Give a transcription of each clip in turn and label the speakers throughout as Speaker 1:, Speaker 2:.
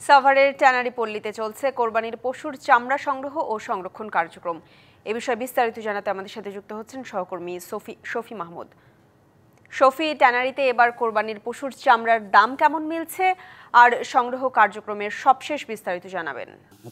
Speaker 1: সাভারের ট্যানারি পল্লীতে চলছে কোরবানির পশুর চামড়া সংগ্রহ ও সংরক্ষণ কার্যক্রম। এ বিষয়ে বিস্তারিত জানাতে আমাদের সাথে যুক্ত হচ্ছেন সহকর্মী শফি মাহমুদ। শফি, ট্যানারিতে এবার কোরবানির পশুর চামড়ার দাম কেমন মিলছে আর সংগ্রহ কার্যক্রমের সবশেষ বিস্তারিত জানাবেন।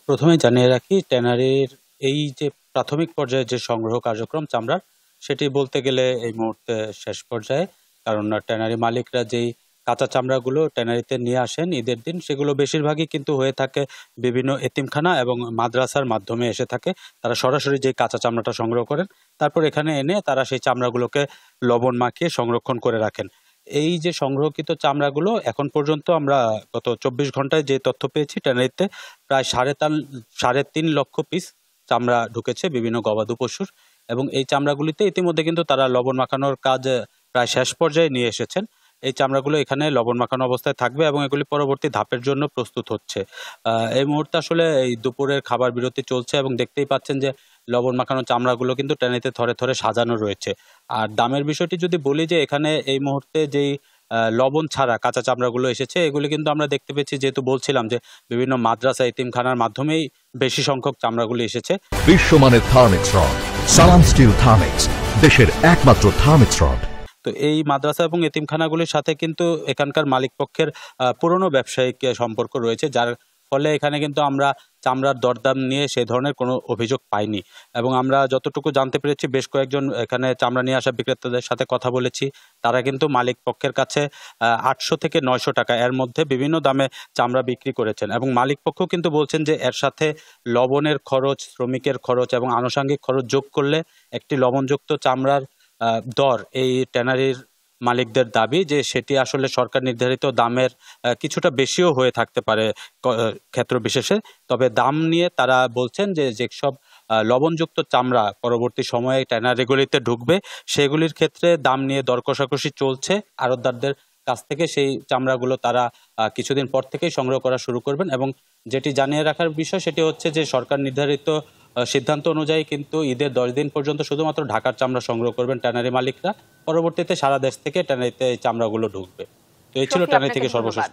Speaker 2: প্রথমে জানিয়ে রাখি, ট্যানারির এই যে প্রাথমিক পর্যায়ে যে সংগ্রহ কার্যক্রম চামড়ার, সেটি বলতে গেলে এই মুহূর্তে শেষ পর্যায়ে। কারণ ট্যানারি মালিকরা যেই কাঁচা চামড়াগুলো ট্যানারিতে নিয়ে আসেন ঈদের দিন, সেগুলো বেশিরভাগই কিন্তু হয়ে থাকে বিভিন্ন এতিমখানা এবং মাদ্রাসার মাধ্যমে এসে থাকে। তারা সরাসরি যে কাঁচা চামড়াটা সংগ্রহ করেন, তারপর এখানে এনে তারা সেই চামড়াগুলোকে লবণ মাখিয়ে সংরক্ষণ করে রাখেন। এই যে সংগ্রহকৃত চামড়াগুলো এখন পর্যন্ত আমরা গত 24 ঘন্টায় যে তথ্য পেয়েছি, ট্যানারিতে প্রায় 3.5 লক্ষ পিস চামড়া ঢুকেছে বিভিন্ন গবাদি পশুর। এবং এই চামড়াগুলিতে ইতিমধ্যে কিন্তু তারা লবণ মাখানোর কাজ প্রায় শেষ পর্যায়ে নিয়ে এসেছেন। এই চামড়াগুলো এখানে লবণ মাখানো অবস্থায় থাকবে এবং এগুলি পরবর্তী ধাপের জন্য প্রস্তুত হচ্ছে। এই মুহূর্তে আসলে এই দুপুরের খাবার বিরতি চলছে এবং দেখতেই পাচ্ছেন যে লবণ মাখানো চামড়াগুলো কিন্তু ট্যানারিতে থরে থরে সাজানো রয়েছে। আর দামের বিষয়টি যদি বলি, যে এখানে এই মুহূর্তে যেই লবণ ছাড়া কাঁচা চামড়াগুলো এসেছে, এগুলি কিন্তু আমরা দেখতে পেয়েছি, যেহেতু বলছিলাম যে বিভিন্ন মাদ্রাসা এতিমখানার মাধ্যমেই বেশি সংখ্যক চামড়াগুলি এসেছে।
Speaker 3: বিশ্বমানের থার্মিক্স রড, সালাম স্টিল থার্মিক্স, দেশের একমাত্র থার্মিক্স রড।
Speaker 2: তো এই মাদ্রাসা এবং এতিমখানাগুলির সাথে কিন্তু এখানকার মালিক পক্ষের পুরনো ব্যবসায়িক সম্পর্ক রয়েছে, যার ফলে এখানে কিন্তু আমরা চামড়ার দরদাম নিয়ে সে ধরনের কোনো অভিযোগ পাইনি। এবং আমরা যতটুকু জানতে পেরেছি, বেশ কয়েকজন এখানে চামড়া নিয়ে আসা বিক্রেতাদের সাথে কথা বলেছি, তারা কিন্তু মালিক পক্ষের কাছে 800 থেকে 900 টাকা এর মধ্যে বিভিন্ন দামে চামড়া বিক্রি করেছেন। এবং মালিক পক্ষ কিন্তু বলছেন যে এর সাথে লবণের খরচ, শ্রমিকের খরচ এবং আনুষঙ্গিক খরচ যোগ করলে একটি লবণযুক্ত চামড়ার দর, এই ট্যানারির মালিকদের দাবি যে সেটি আসলে সরকার নির্ধারিত দামের কিছুটা বেশিও হয়ে থাকতে পারে ক্ষেত্র বিশেষে। তবে দাম নিয়ে তারা বলছেন যে যেসব লবণযুক্ত চামড়া পরবর্তী সময়ে ট্যানারিগুলিতে ঢুকবে, সেগুলির ক্ষেত্রে দাম নিয়ে দর কষাকষি চলছে আড়তদারদের কাছ থেকে। সেই চামড়াগুলো তারা কিছুদিন পর থেকেই সংগ্রহ করা শুরু করবেন। এবং যেটি জানিয়ে রাখার বিষয়, সেটি হচ্ছে যে সরকার নির্ধারিত সিদ্ধান্ত অনুযায়ী কিন্তু ঈদের 10 দিন পর্যন্ত শুধুমাত্র ঢাকার চামড়া সংগ্রহ করবেন ট্যানারি মালিকরা। পরবর্তীতে সারা দেশ থেকে ট্যানারিতে এই চামড়াগুলো ঢুকবে। তো এই ছিল ট্যানারি থেকে সর্বশেষ।